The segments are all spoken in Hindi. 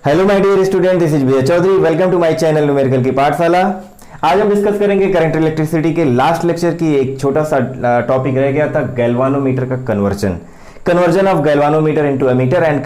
Hello my dear student, this is Vijay Chaudhary. Welcome to my channel numerical की पाठशाला। आज हम डिस्कस करेंगे करंट इलेक्ट्रिसिटी के लास्ट लेक्चर की एक छोटा सा टॉपिक रह गया था, गैल्वानोमीटर का conversion of galvanometer into ammeter and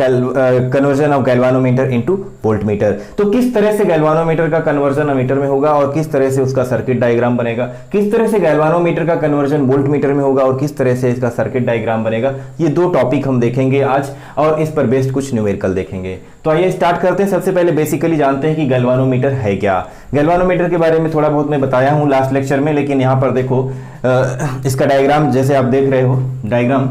conversion of galvanometer into voltmeter. तो किस तरह से गैल्वानोमीटर का कन्वर्जन एमीटर में होगा और किस तरह से उसका सर्किट डायग्राम बनेगा, किस तरह से गैल्वानोमीटर का कन्वर्जन वोल्टमीटर में होगा और किस तरह से इसका सर्किट डायग्राम बनेगा, ये दो टॉपिक हम देखेंगे आज और इस पर बेस्ड कुछ न्यूमेरिकल देखेंगे। तो आइए स्टार्ट करते हैं। सबसे पहले बेसिकली जानते हैं कि गैल्वानोमीटर है क्या। गैल्वानोमीटर के बारे में थोड़ा बहुत मैं बताया हूं लास्ट लेक्चर में, लेकिन यहां पर देखो इसका डायग्राम जैसे आप देख रहे हो डायग्राम,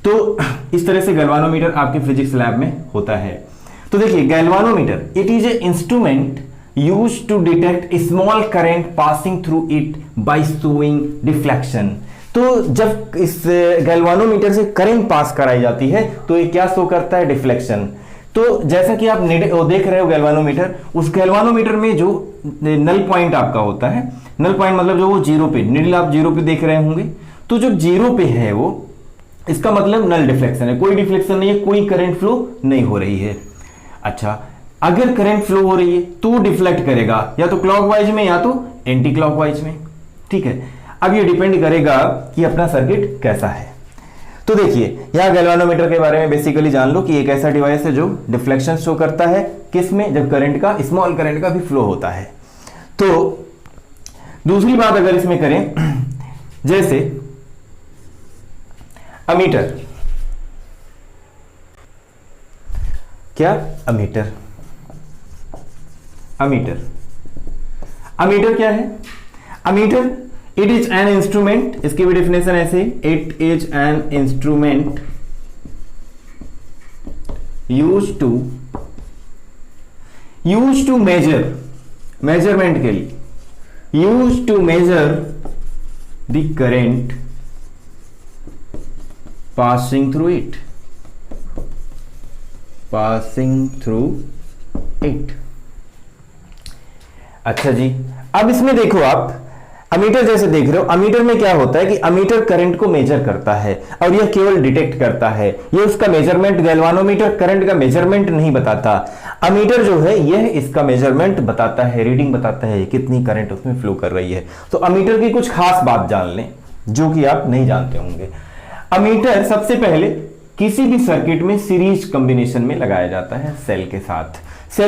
तो इस तरह से गैल्वानोमीटर आपके फिजिक्स लैब में होता है। तो देखिए galvanometer it is a instrument used to detect small current passing through it by showing deflection. तो जब इस गैल्वानोमीटर से करंट पास कराई जाती है तो ये क्या शो करता है, डिफ्लेक्शन। तो जैसा कि आप देख रहे हो गैल्वानोमीटर, उस गैल्वानोमीटर में जो नल पॉइंट आपका होता है, नल पॉइंट मतलब जो वो जीरो पे, नीडल आप जीरो पे देख रहे होंगे, तो जो जीरो पे है वो, इसका मतलब नल डिफ्लेक्शन है, कोई डिफ्लेक्शन नहीं है, कोई करंट फ्लो नहीं हो रही है। अच्छा, अगर करंट फ्लो हो रही है तो डिफ्लेक्ट करेगा या तो क्लॉकवाइज में या तो एंटी क्लॉकवाइज में। ठीक है, अब ये डिपेंड करेगा कि अपना सर्किट कैसा है। तो देखिए यहां गैल्वानोमीटर के बारे में बेसिकली जान लो कि एक ऐसा डिवाइस है जो डिफ्लेक्शन शो करता है, किसमें, जब करंट का, स्मॉल करंट का भी फ्लो होता है। तो दूसरी बात अगर इसमें करें, जैसे अमीटर, क्या अमीटर, अमीटर क्या है? Ammeter it is an instrument, इसकी भी डेफिनेशन ऐसे, it is an instrument use to measure, measurement के लिए, use to measure the current passing through it। अच्छा जी, अब इसमें देखो आप अमीटर जैसे देख रहे हो, अमीटर में क्या होता है कि अमीटर करंट को मेजर करता है और यह केवल डिटेक्ट करता है, यह उसका मेजरमेंट, गैल्वानोमीटर करंट का मेजरमेंट नहीं बताता। अमीटर जो है यह इसका मेजरमेंट बताता है, रीडिंग बताता है कितनी करंट उसमें फ्लो कर रही है। तो अमीटर की कुछ खास बात जान लें जो कि आप नहीं जानते होंगे। अमीटर सबसे पहले किसी भी सर्किट में सीरीज कॉम्बिनेशन में लगाया जाता है, सेल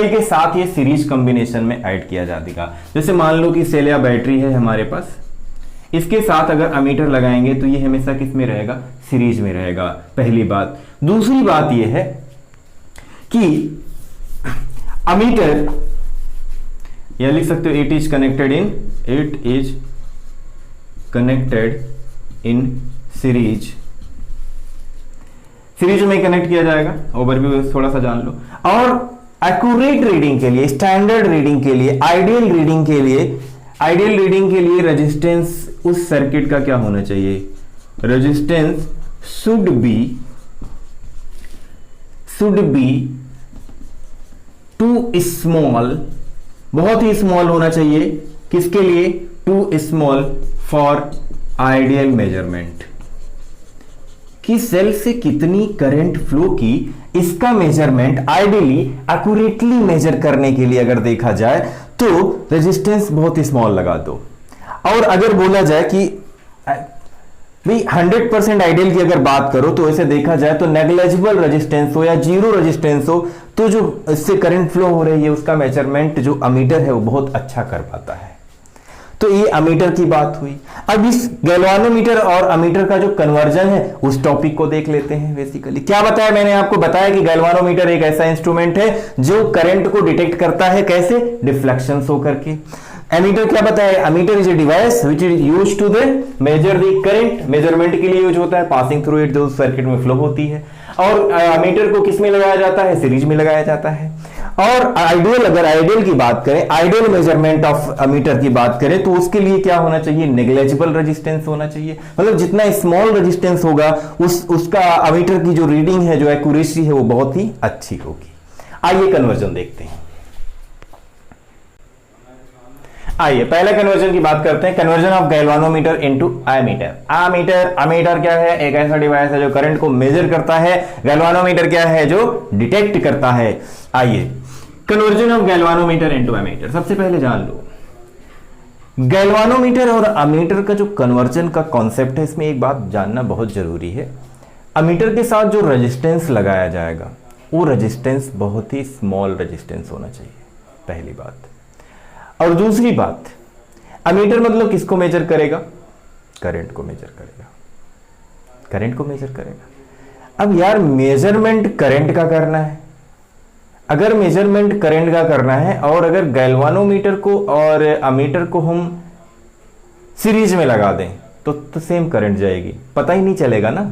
के साथ ये सीरीज कॉम्बिनेशन में ऐड किया जाएगा। जैसे मान लो कि सेल या बैटरी है हमारे पास, इसके साथ अगर अमीटर लगाएंगे तो ये हमेशा किस में रहेगा, सीरीज में रहेगा, पहली बात। दूसरी बात ये है कि अमीटर, या लिख सकते हो it is connected in series में कनेक्ट किया जाएगा, ओवरव्यू थोड़ा सा जान लो। और एक्यूरेट रीडिंग के लिए, स्टैंडर्ड रीडिंग के लिए, आइडियल रीडिंग के लिए रेजिस्टेंस उस सर्किट का क्या होना चाहिए, resistance should be too small, बहुत ही स्मॉल होना चाहिए, किसके लिए, too small for ideal measurement, कि सेल से कितनी करंट फ्लो की, इसका मेजरमेंट आइडियली एक्यूरेटली मेजर करने के लिए अगर देखा जाए तो रेजिस्टेंस बहुत ही स्मॉल लगा दो। और अगर बोला जाए कि भाई 100% आइडियल की अगर बात करो तो ऐसे देखा जाए तो नेग्लिजिबल रेजिस्टेंस हो या जीरो रेजिस्टेंस हो, तो जो इससे करंट फ्लो हो रही है उसका मेजरमेंट जो अमीटर है वो बहुत अच्छा कर पाता है। तो ये अमीटर की बात हुई। अब इस गैल्वानोमीटर और अमीटर का जो कन्वर्जन है उस टॉपिक को देख लेते हैं। बेसिकली क्या बताया मैंने आपको, बताया कि गैल्वानोमीटर एक ऐसा इंस्ट्रूमेंट है जो करंट को डिटेक्ट करता है, कैसे, डिफ्लेक्शन शो करके। एमीटर क्या बताया, ammeter is a device which is used to measure the current, measurement के लिए यूज होता है, पासिंग थ्रू इट, जो सर्किट में फ्लो होती है। और अमीटर को किस में लगाया जाता है, सीरीज में लगाया जाता है। और आइडियल, अगर आइडियल की बात करें, आइडियल मेजरमेंट ऑफ अमीटर की बात करें तो उसके लिए क्या होना चाहिए, नेग्लिजिबल रेजिस्टेंस होना चाहिए, मतलब जितना स्मॉल रेजिस्टेंस होगा उसका अमीटर की जो रीडिंग है, जो एक्यूरेसी है वो बहुत ही अच्छी होगी। आइए कन्वर्जन देखते हैं। आइए पहले कन्वर्जन की बात करते हैं, conversion of galvanometer into ammeter. Ammeter क्या है, एक ऐसा डिवाइस है जो करंट को मेजर करता है। गैल्वानोमीटर क्या है, जो डिटेक्ट करता है। आइए conversion of galvanometer into ammeter. सबसे पहले जान लो गैल्वानोमीटर और अमीटर का जो कन्वर्जन का कॉन्सेप्ट है, इसमें एक बात जानना बहुत जरूरी है। अमीटर के साथ जो रेजिस्टेंस लगाया जाएगा वो रेजिस्टेंस बहुत ही स्मॉल रेजिस्टेंस होना चाहिए, पहली बात। और दूसरी बात, अमीटर मतलब किसको मेजर करेगा? करंट को मेजर करेगा, करंट को मेजर करेगा। अब यार मेजरमेंट करंट का करना है, अगर मेजरमेंट करंट का करना है और अगर गैल्वानोमीटर को और अमीटर को हम सीरीज में लगा दें तो सेम करंट जाएगी, पता ही नहीं चलेगा ना,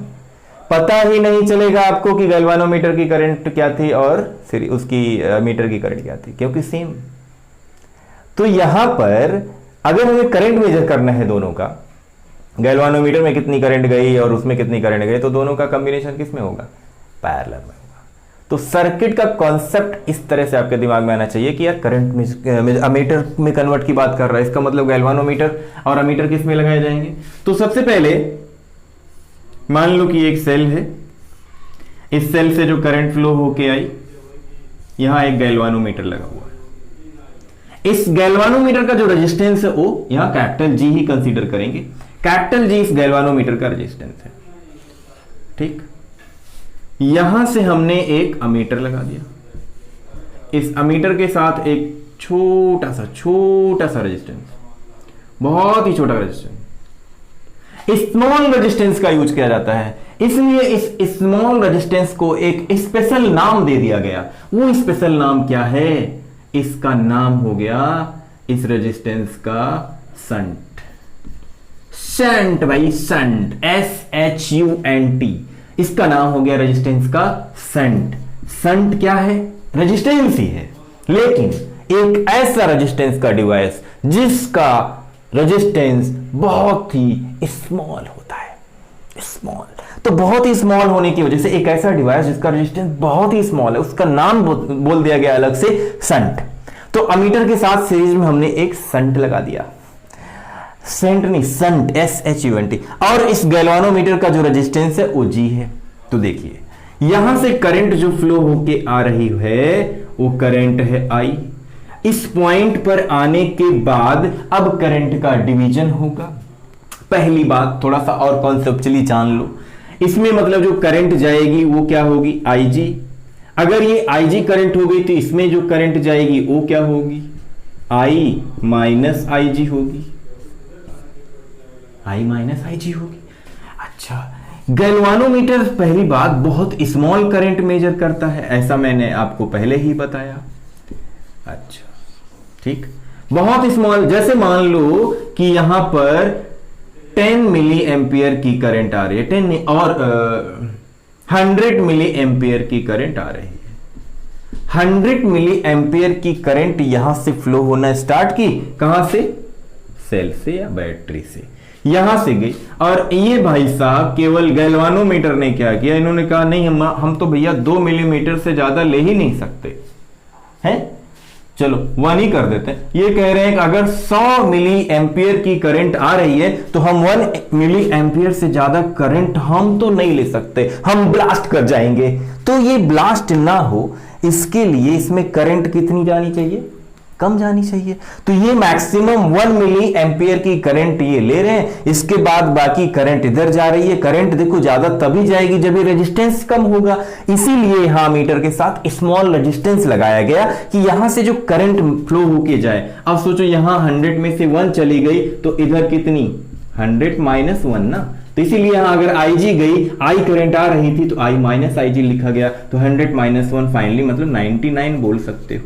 पता ही नहीं चलेगा आपको कि गैल्वानोमीटर की करंट क्या थी और उसकी मीटर की करंट क्या थी, क्योंकि सेम। तो यहां पर अगर हमें करंट मेजर करना है दोनों का, गैल्वानोमीटर में कितनी करंट गई और उसमें कितनी करंट गई, तो दोनों का कॉम्बिनेशन किस में होगा? पैरेलल में होगा। तो सर्किट का कॉन्सेप्ट इस तरह से आपके दिमाग में आना चाहिए कि यार करंट में अमीटर में कन्वर्ट की बात कर रहा है, इसका मतलब गैल्वानोमीटर और अमीटर किस में लगाए जाएंगे? तो सबसे पहले मान लो कि एक सेल है, इस सेल से जो करंट फ्लो होके आई, यहां एक गैल्वानोमीटर लगा हुआ है। इस गैल्वानोमीटर का जो रेजिस्टेंस है वो यहां कैपिटल जी ही कंसीडर करेंगे, कैपिटल जी इस गैल्वानोमीटर का रेजिस्टेंस है, ठीक। यहां से हमने एक अमीटर लगा दिया, इस अमीटर के साथ एक छोटा सा रेजिस्टेंस, बहुत ही छोटा रेजिस्टेंस, स्मॉल रेजिस्टेंस का यूज किया जाता है, इसलिए इस स्मॉल रेजिस्टेंस को एक स्पेशल नाम दे दिया गया। वो स्पेशल नाम क्या है? इसका नाम हो गया इस रेजिस्टेंस का शंट। शंट भाई, शंट, SHUNT, इसका नाम हो गया रेजिस्टेंस का शंट। शंट क्या है? रेजिस्टेंस ही है, लेकिन एक ऐसा रेजिस्टेंस का डिवाइस जिसका रेजिस्टेंस बहुत ही स्मॉल होता है, स्मॉल। तो बहुत ही स्मॉल होने की वजह से एक ऐसा डिवाइस जिसका रेजिस्टेंस बहुत ही स्मॉल है, उसका नाम बोल दिया गया अलग से शंट। तो अमीटर के साथ सीरीज में हमने एक शंट लगा दिया, शंट नहीं, शंट, SHUNT। और इस गैल्वानोमीटर का जो रेजिस्टेंस है वो G है। तो देखिए यहां से करंट जो फ्लो होके आ रही है वो करंट है I। इस पॉइंट पर आने के बाद अब करंट का डिवीजन होगा। पहली बात थोड़ा सा और कॉन्सेप्चुअली जान लो, इसमें मतलब जो करंट जाएगी वो क्या होगी? IG। अगर ये IG करंट हो गई तो इसमें जो करंट जाएगी वो क्या होगी? I माइनस IG होगी, I माइनस IG होगी। अच्छा, गैल्वानोमीटर पहली बात बहुत स्मॉल करंट मेजर करता है, ऐसा मैंने आपको पहले ही बताया। अच्छा ठीक, बहुत स्मॉल, जैसे मान लो कि यहां पर 10 मिली एम्पियर की करंट आ रही है, 10 और 100 मिली एम्पियर की करंट आ रही है। 100 मिली एम्पियर की करंट यहां से फ्लो होना स्टार्ट की, कहां से? सेल से या बैटरी से, यहां से गई। और ये भाई साहब केवल गैल्वानोमीटर ने क्या किया, इन्होंने कहा नहीं हम तो भैया 2 मिलीमीटर से ज्यादा ले ही नहीं सकते हैं, चलो 1 ही कर देते हैं। ये कह रहे हैं कि अगर 100 मिली एम्पियर की करंट आ रही है तो हम 1 मिली एम्पियर से ज्यादा करंट हम तो नहीं ले सकते, हम ब्लास्ट कर जाएंगे। तो ये ब्लास्ट ना हो इसके लिए इसमें करंट कितनी जानी चाहिए? कम जानी चाहिए। तो ये मैक्सिमम 1 मिली एम्पियर की करंट ये ले रहे हैं, इसके बाद बाकी करंट इधर जा रही है। करंट देखो ज्यादा तभी जाएगी जब ये रेजिस्टेंस कम होगा, इसीलिए यहां मीटर के साथ स्मॉल रेजिस्टेंस लगाया गया कि यहां से जो करंट फ्लो होके जाए। अब सोचो यहां 100 में से 1 चली गई तो इधर कितनी? 100 माइनस 1 ना, तो इसीलिए यहां अगर IG गई, I करंट आ रही थी तो I माइनस IG लिखा गया, तो 100 माइनस 1 फाइनली मतलब 99 बोल सकते हो।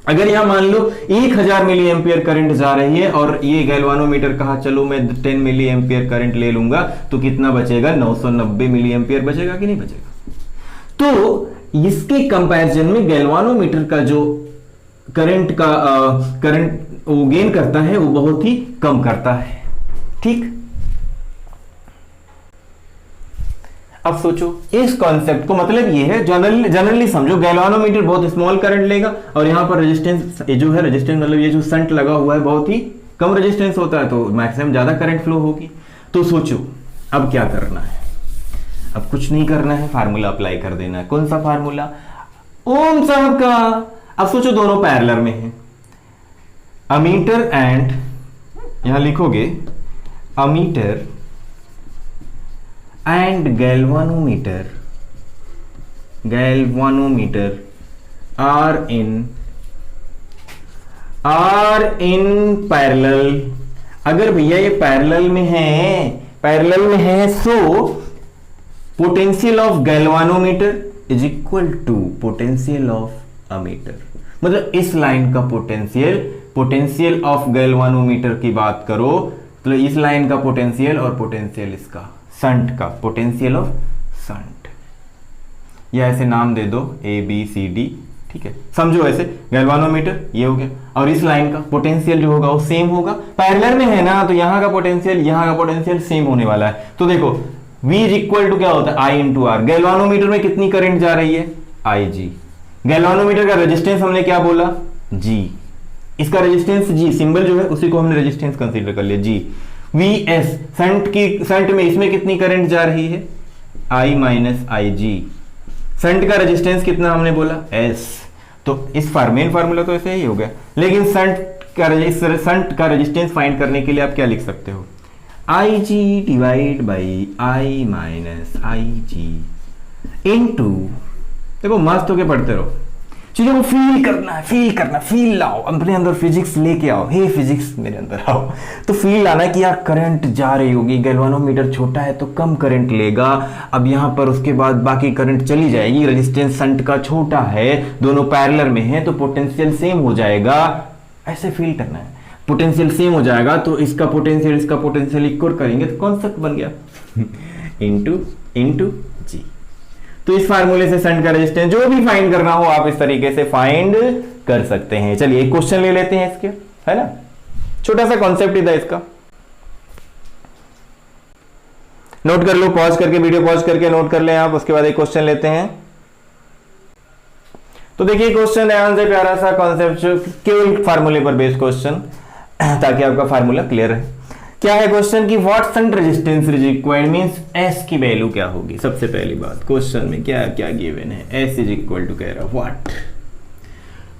अगर यहां मान लो 1000 मिली एम्पियर करंट जा रही है और ये गैल्वानोमीटर कहा चलो मैं 10 मिली एम्पियर करंट ले लूंगा, तो कितना बचेगा? 990 मिली एम्पियर बचेगा कि नहीं बचेगा? तो इसके कंपैरिजन में गैल्वानोमीटर का जो करंट वो गेन करता है वो बहुत ही कम करता है, ठीक। अब सोचो इस कॉन्सेप्ट को, मतलब ये है जनरली समझो, गैल्वानोमीटर बहुत स्मॉल करंट लेगा और यहां पर रेजिस्टेंस, ये जो है रेजिस्टेंस मतलब ये जो शंट लगा हुआ है बहुत ही कम रेजिस्टेंस होता है, तो मैक्सिमम ज्यादा करंट फ्लो होगी। तो सोचो अब क्या करना है? अब कुछ नहीं करना है, फार्मूला अप्लाई कर देना है। कौन सा फार्मूला? ओम साहब का। अब सोचो दोनों पैरेलल में हैं, अमीटर एंड, यहां लिखोगे ammeter and galvanometer are in parallel. अगर भैया ये पैरेलल में है so potential of galvanometer is equal to potential of ammeter. मतलब इस लाइन का पोटेंशियल ऑफ गैल्वानोमीटर की बात करो तो इस लाइन का पोटेंशियल और पोटेंशियल इसका शंट का पोटेंशियल ऑफ शंट, या ऐसे नाम दे दो ए बी सी डी, ठीक है, समझो ऐसे गैल्वानोमीटर ये हो गया, और इस लाइन का पोटेंशियल जो होगा वो सेम होगा, पैरेलल में है ना, तो यहां का पोटेंशियल सेम होने वाला है। तो देखो V इज इक्वल टू क्या होता है I इंटू आर। गैल्वानोमीटर में कितनी करंट जा रही है IG। गैल्वानोमीटर का रेजिस्टेंस हमने क्या बोला G, इसका रेजिस्टेंस G, सिंबल जो है उसी को हमने रेजिस्टेंस कंसीडर कर लिया G। VS शंट में इसमें कितनी करंट जा रही है I माइनस IG। शंट का रेजिस्टेंस कितना हमने बोला S। तो इस मेन फार्मूला तो ऐसे ही हो गया, लेकिन शंट का रेजिस्टेंस फाइंड करने के लिए आप क्या लिख सकते हो, IG divide by I minus IG into, देखो मस्त होके पढ़ते रहो, चीजों को फील लाओ, अपने अंदर फिजिक्स लेके आओ, हे फिजिक्स मेरे अंदर आओ। तो फील लाना कि यार करंट जा रही होगी, गैल्वानोमीटर छोटा है तो कम करंट लेगा, अब यहां पर उसके बाद बाकी करंट चली जाएगी, रेजिस्टेंस शंट का छोटा है, दोनों पैरेलल में है तो पोटेंशियल सेम हो जाएगा, ऐसे फील करना है, पोटेंशियल सेम हो जाएगा तो इसका पोटेंशियल इक्वल करेंगे तो कॉन्सेप्ट बन गया इनटू जी। तो इस फार्मूले से शंट का रेजिस्टेंस जो भी फाइंड करना हो आप इस तरीके से फाइंड कर सकते हैं। चलिए एक क्वेश्चन ले लेते हैं इसके, है ना, छोटा सा कॉन्सेप्ट ही था इसका, नोट कर लो, पॉज करके वीडियो पॉज करके नोट कर लें आप, उसके बाद एक क्वेश्चन लेते हैं। तो देखिए क्वेश्चन ध्यान से, प्यारा सा कॉन्सेप्ट, केवल फार्मूले पर बेस्ड क्वेश्चन, ताकि आपका फार्मूला क्लियर है। क्या है क्वेश्चन की what shunt resistance is required, means S की वैल्यू क्या होगी। सबसे पहली बात क्वेश्चन में क्या क्या गिवन है, एस इज इक्वल टू कह रहा what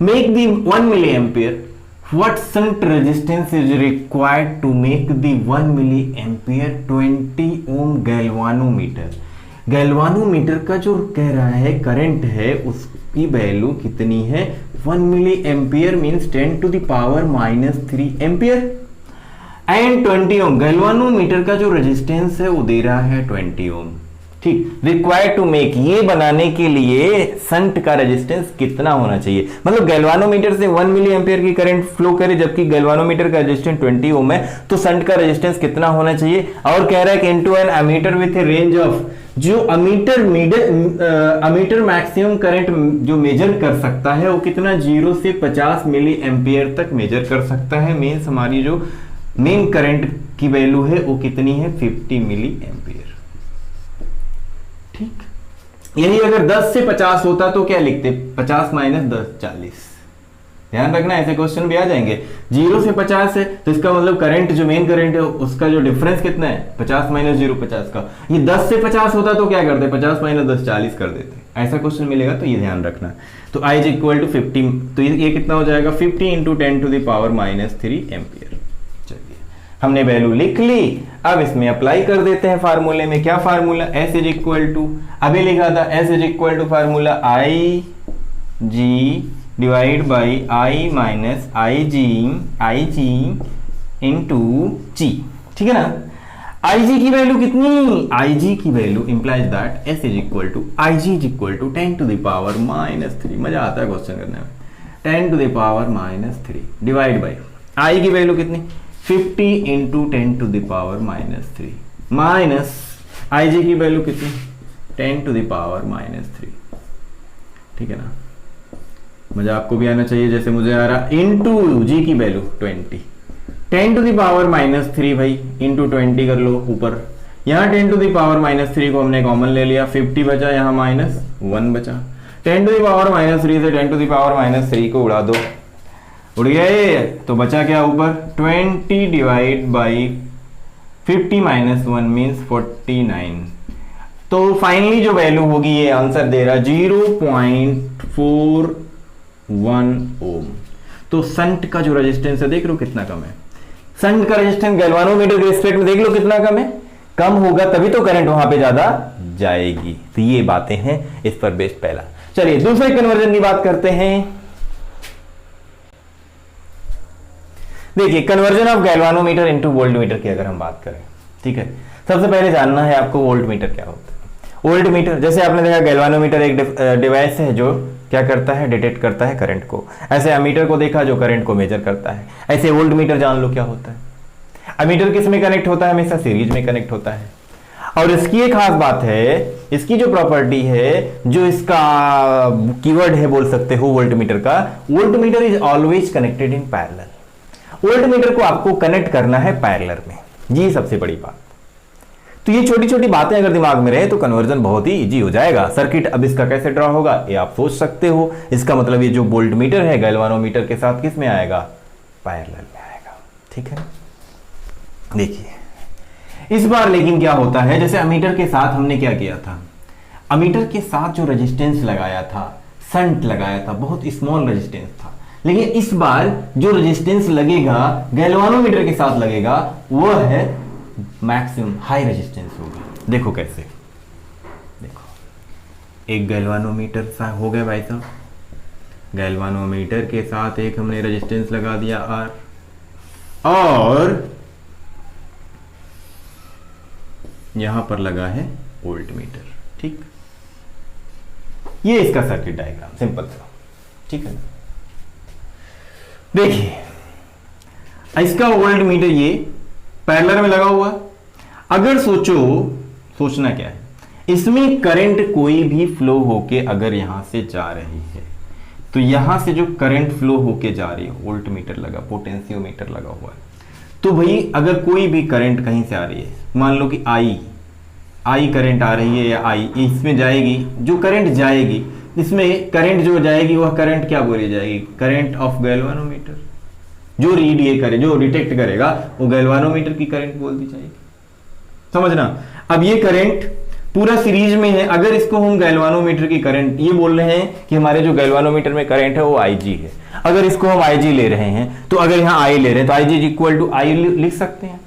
make the 1 milli ampere, what shunt resistance is required to make the 1 milli ampere 20 ohm galvanometer. Galvanometer का जो कह रहा है करंट है उसकी वैल्यू कितनी है 1 मिली ampere, means 10 to the power -3 ampere and 20 ohm. Galvanometer का जो रेजिस्टेंस है वो दे रहा है 20 ओम, ठीक। रिक्वायर्ड टू मेक, ये बनाने के लिए शंट का रेजिस्टेंस कितना होना चाहिए, मतलब गैल्वानोमीटर से 1 मिली एम्पियर की करंट फ्लो करे जबकि गैल्वानोमीटर का रेजिस्टेंस 20 ओम है, तो शंट का रेजिस्टेंस कितना होना चाहिए। और कह रहा है कि into an ammeter with a range of, जो अमीटर मैक्सिमम करंट जो मेजर कर सकता है वो कितना 0 से 50 मिली एम्पियर तक मेजर कर सकता है, मींस हमारी जो मेन करंट की वैल्यू है वो कितनी है 50 मिली एम्पियर, ठीक। यही अगर 10 से 50 होता तो क्या लिखते, 50 माइनस 10 40। ध्यान रखना ऐसे क्वेश्चन भी आ जाएंगे। 0 से 50 है तो इसका मतलब करंट जो मेन करंट है उसका जो डिफरेंस कितना है 50 माइनस 0 50 का। ये 10 से 50 होता तो क्या करते 50 माइनस 10 40 कर देते। ऐसा क्वेश्चन मिलेगा तो ये ध्यान रखना। तो I इज इक्वल टू 50, तो ये कितना हो जाएगा 50 into 10 to the power -3 ampere. चलिए हमने वैल्यू लिख ली, अब इसमें अप्लाई कर देते हैं फार्मूले में। क्या formula, S is equal to, अभी लिखा था S is equal to formula I G divide by I minus I G into G, ठीक है ना। IG की वैल्यू कितनी, IG की value implies that S is equal to IG is equal to 10 to the power -3। मजा आता है क्वेश्चन करने में। 10 to the power -3 divide by I की वैल्यू कितनी 50 into 10 to the power -3 minus IG की वैल्यू कितनी 10 टू द पावर -3, ठीक है ना। मजा आपको भी आना चाहिए जैसे मुझे आ रहा। इंटू जी की वैल्यू 20, 10 टू द पावर -3 भाई इंटू 20 कर लो ऊपर। यहाँ 10 टू द पावर -3 को हमने कॉमन ले लिया, 50 बचा, यहाँ -1 बचा। 10 टू द पावर -3 से 10 टू द पावर -3 को उड़ा दो, उड़ गया ये। तो बचा क्या ऊपर 20 डिवाइड बाई 50 -1 मीन्स 49। तो फाइनली जो वैल्यू होगी ये आंसर दे रहा 0.4 1 ओम। तो संट का जो रेजिस्टेंस है देख लो कितना कम है, संट का रेजिस्टेंस गैल्वानोमीटर के रिस्पेक्ट में देख लो कितना कम है, कम होगा तभी तो करंट वहां पे ज्यादा जाएगी। तो ये बातें हैं इस पर बेस्ड पहला। चलिए दूसरे कन्वर्जन की बात करते हैं। देखिए conversion of galvanometer into voltmeter की अगर हम बात करें, ठीक है, सबसे पहले जानना है आपको वोल्टमीटर क्या होता है। वोल्टमीटर जैसे आपने देखा गैल्वानोमीटर एक डिवाइस है जो क्या करता है, डिटेक्ट करता है करंट को। ऐसे अमीटर को देखा जो करंट को मेजर करता है। ऐसे वोल्टमीटर जान लो क्या होता है। अमीटर किस में कनेक्ट होता है, हमेशा सीरीज में कनेक्ट होता है। और इसकी एक खास बात है, इसकी जो प्रॉपर्टी है, जो इसका कीवर्ड है बोल सकते हो वोल्टमीटर का, voltmeter is always connected in parallel. Voltmeter को आपको कनेक्ट करना है पैरेलल में, ये सबसे बड़ी बात। तो ये छोटी छोटी बातें अगर दिमाग में रहे तो कन्वर्जन बहुत ही इजी हो जाएगा। सर्किट अब इसका कैसे ड्रॉ होगा ये आप सोच सकते हो। इसका मतलब ये जो वोल्टमीटर है गैल्वानोमीटर के साथ किस में आएगा, पैरेलल में आएगा, ठीक है। देखिए इस बार लेकिन क्या होता है, जैसे अमीटर के साथ हमने क्या किया था, अमीटर के साथ जो रेजिस्टेंस लगाया था, शंट लगाया था, बहुत स्मॉल रेजिस्टेंस था। लेकिन इस बार जो रेजिस्टेंस लगेगा गैल्वानोमीटर के साथ लगेगा वो है मैक्सिमम हाई रेजिस्टेंस होगा। देखो कैसे, देखो एक गैल्वानोमीटर सा हो गया भाई साहब, गैल्वानोमीटर के साथ एक हमने रेजिस्टेंस लगा दिया आर, और यहां पर लगा है वोल्टमीटर, ठीक। ये इसका सर्किट डायग्राम सिंपल सा, ठीक है। देखिए इसका वोल्टमीटर ये पैरेलल में लगा हुआ। अगर सोचना क्या है, इसमें करंट कोई भी फ्लो होके अगर यहां से जा रही है तो यहां से जो करंट फ्लो होके जा रही है, वोल्टमीटर लगा, पोटेंशियोमीटर लगा हुआ है, तो भाई अगर कोई भी करंट कहीं से आ रही है, मान लो कि आई करंट आ रही है या आई इसमें जाएगी, जो करंट जाएगी इसमें करंट जो जाएगी वह करंट क्या बोली जाएगी, करंट ऑफ गैल्वानोमीटर। जो रीड ये करे, जो डिटेक्ट करेगा वो गैल्वानोमीटर की करंट बोल दी जाएगी, समझना। अब ये करंट पूरा सीरीज में है, अगर इसको हम गैल्वानोमीटर की करंट ये बोल रहे हैं कि हमारे जो गैल्वानोमीटर में करंट है वो IG है, अगर इसको हम IG ले रहे हैं तो अगर यहां I ले रहे हैं तो IG इक्वल टू I लिख सकते हैं।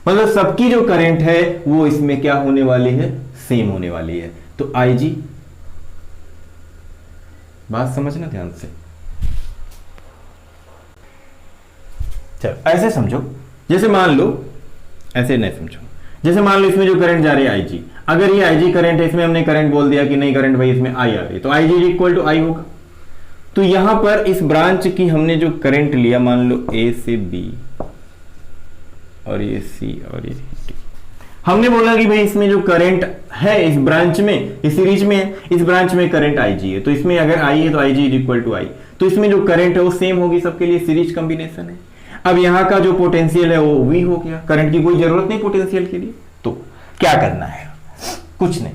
मतलब सबकी जो करंट है वो इसमें क्या होने वाली है, सेम होने वाली है। तो IG, बात समझना ध्यान से। चलो ऐसे समझो, जैसे मान लो, ऐसे नहीं समझो, जैसे मान लो इसमें जो करंट जा रही है IG, अगर ये IG करंट है, इसमें हमने करंट बोल दिया कि नहीं करंट भाई इसमें I आ रही है, तो IG इक्वल टू I होगा। तो यहां पर इस ब्रांच की हमने जो करंट लिया, मान लो A से B और ये C और ये D, हमने बोला कि भाई इसमें जो करंट है इस ब्रांच में, इस सीरीज में है, इस ब्रांच में करंट IG है, तो इसमें अगर I है तो IG इक्वल टू I, तो इसमें जो करंट है वो सेम होगी सबके लिए, सीरीज कॉम्बिनेशन है। अब यहां का जो पोटेंशियल है वो V हो गया, करंट की कोई जरूरत नहीं पोटेंशियल के लिए। तो क्या करना है, कुछ नहीं।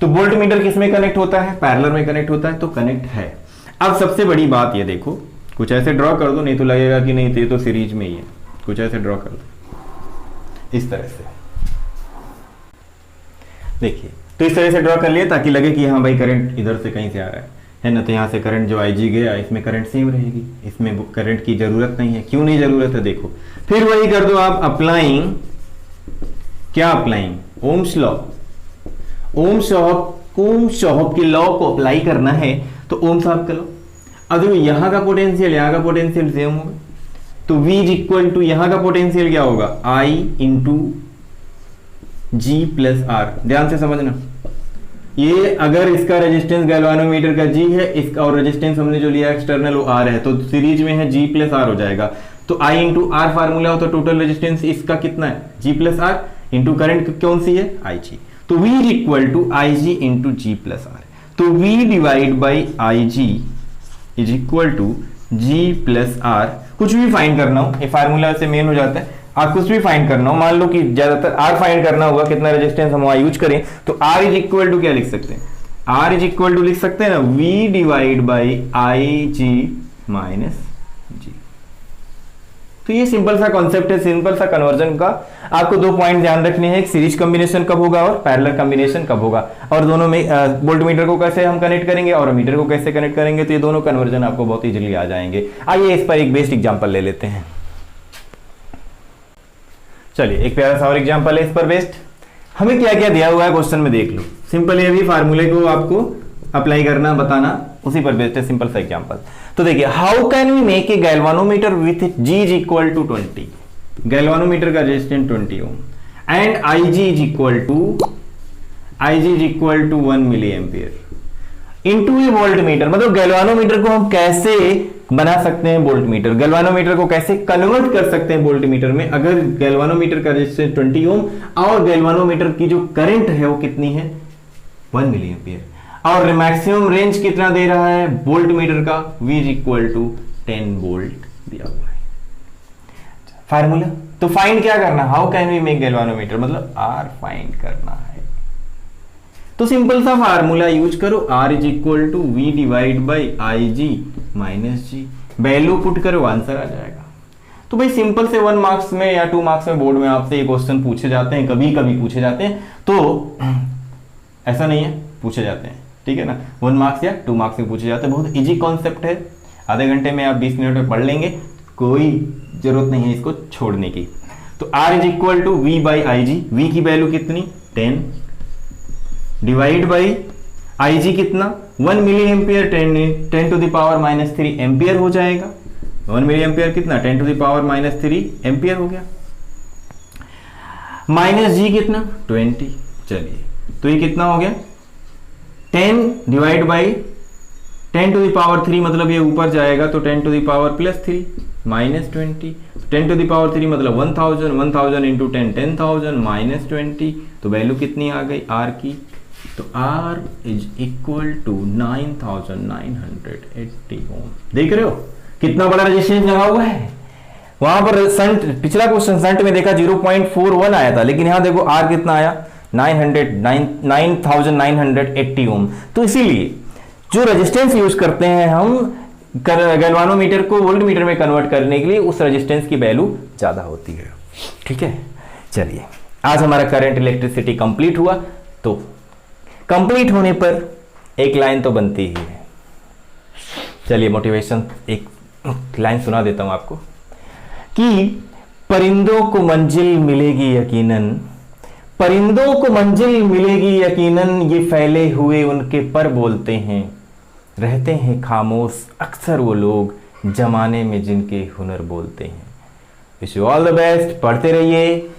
तो वोल्टमीटर किस में कनेक्ट होता है, पैरेलल में कनेक्ट होता है, तो कनेक्ट है। अब सबसे बड़ी बात ये देखो, कुछ ऐसे ड्रॉ कर दो, नहीं तो लगेगा कि नहीं तो सीरीज में ही है, कुछ ऐसे ड्रॉ कर दो इस तरह से। देखिए तो इस तरह से ड्रॉ कर लिया ताकि लगे कि हाँ भाई करंट इधर से कहीं से आ रहा है ना, तो यहाँ से करंट जो IG गया इसमें करंट सेम रहेगी, इसमें करंट की जरूरत नहीं है। क्यों नहीं जरूरत है, देखो फिर वही कर दो आप, अप्लाइंग, क्या अप्लाइंग, ओम्स लॉ। ओम्स की लॉ को अप्लाई करना है तो ओम्स साहब का लॉ। अब देखो यहाँ का पोटेंशियल यहाँ का पोटेंशियल सेम होगा, तो V इक्वल टू यहाँ का पोटेंशियल क्या होगा, I into G plus R। ध्यान से समझना, ये अगर इसका रेजिस्टेंस गैल्वानोमीटर का G है, इसका और रेजिस्टेंस हमने जो लिया एक्सटर्नल वो R है, तो सीरीज में है G प्लस R हो जाएगा। तो I इंटू R फार्मूला हो तो टोटल रेजिस्टेंस इसका कितना है, G plus R into current कौन सी है, IG। तो V equal to IG into G plus R। तो V divide by IG is equal to G plus R। कुछ भी फाइंड करना हो, ये फार्मूला से मेन हो जाता है। आप कुछ भी फाइंड करना हो, मान लो कि ज्यादातर R फाइंड करना होगा, कितना रेजिस्टेंस हम यूज करें, तो R इज इक्वल टू क्या लिख सकते हैं, R इज इक्वल टू लिख सकते हैं ना, V divide by IG minus G। तो ये सिंपल सा कॉन्सेप्ट है, सिंपल सा कन्वर्जन का। आपको 2 पॉइंट ध्यान रखने हैं, एक सीरीज कॉम्बिनेशन कब होगा और पैरेलल कॉम्बिनेशन कब होगा, और दोनों में वोल्ट मीटर को कैसे हम कनेक्ट करेंगे और मीटर को कैसे कनेक्ट करेंगे, तो ये दोनों कन्वर्जन आपको बहुत इजीली आ जाएंगे। आइए इस पर एक बेस्ट एग्जांपल ले लेते हैं। चलिए एक प्यारा सा और एग्जांपल है इस पर बेस्ड। हमें क्या क्या दिया हुआ है क्वेश्चन में देख लो। सिंपल ये भी फार्मूले को आपको अप्लाई करना बताना, उसी पर बेस्ड है सिंपल सा एग्जांपल। तो देखिए, how can we make a galvanometer with G is equal to 20, galvanometer का resistance 20 ohm and IG is equal to 1 milli ampere into a voltmeter. मतलब गैल्वानोमीटर को हम कैसे बना सकते हैं वोल्ट मीटर, गैल्वानोमीटर को कैसे कन्वर्ट कर सकते हैं वोल्ट मीटर में, अगर गैल्वानोमीटर का रेजिस्टेंस 20 ओम और गैल्वानोमीटर की जो करंट है वो कितनी है 1 मिली एम्पियर, और मैक्सिमम रेंज कितना दे रहा है वोल्ट मीटर का, V is equal to 10 volt दिया हुआ है। फार्मूला तो फाइंड क्या करना, how can we make galvanometer, मतलब R फाइंड करना है। तो सिंपल सा फार्मूला यूज करो, R is equal to V divide by IG minus G, value put करो आंसर आ जाएगा। तो भाई सिंपल से 1 मार्क्स में या 2 मार्क्स में बोर्ड में आपसे ये क्वेश्चन पूछे जाते हैं, कभी कभी पूछे जाते हैं, तो ऐसा नहीं है, पूछे जाते हैं, ठीक है ना। 1 मार्क्स या 2 मार्क्स में पूछे जाते हैं, बहुत इजी कॉन्सेप्ट है, आधे घंटे में आप 20 मिनट में पढ़ लेंगे, कोई जरूरत नहीं है इसको छोड़ने की। तो R is equal to V by IG, V की वैल्यू कितनी 10 डिवाइड बाई IG कितना 1 मिली ampere, 10 to the power minus 3 ampere हो जाएगा। 1 मिली एम्पियर कितना 10 to the power minus 3 ampere हो गया, माइनस G कितना 20। चलिए तो ये कितना हो गया 10 divide by 10 to the power 3, मतलब ये ऊपर जाएगा तो 10 to the power plus 3 minus 20, 10 to the power 3 मतलब 1000, 1000 इंटू 10 10,000 माइनस 20, तो वैल्यू कितनी आ गई R की, तो R इज इक्वल टू 9980 ओम। देख रहे हो कितना बड़ा रेजिस्टेंस लगा हुआ है। वहां पर संट, पिछला क्वेश्चन संट में देखा 0.41 आया था, लेकिन यहां देखो R कितना आया 9980 ओम। तो इसीलिए जो रेजिस्टेंस यूज करते हैं हम गैल्वानोमीटर को वोल्ट मीटर में कन्वर्ट करने के लिए, उस रेजिस्टेंस की वैल्यू ज्यादा होती है, ठीक है। चलिए आज हमारा करंट इलेक्ट्रिसिटी कंप्लीट हुआ। तो कंप्लीट होने पर एक लाइन तो बनती ही है। चलिए मोटिवेशन एक लाइन सुना देता हूं आपको कि परिंदों को मंजिल मिलेगी यकीनन, परिंदों को मंजिल मिलेगी यकीनन, ये फैले हुए उनके पर बोलते हैं, रहते हैं खामोश अक्सर वो लोग जमाने में जिनके हुनर बोलते हैं। Wish you all the best, पढ़ते रहिए,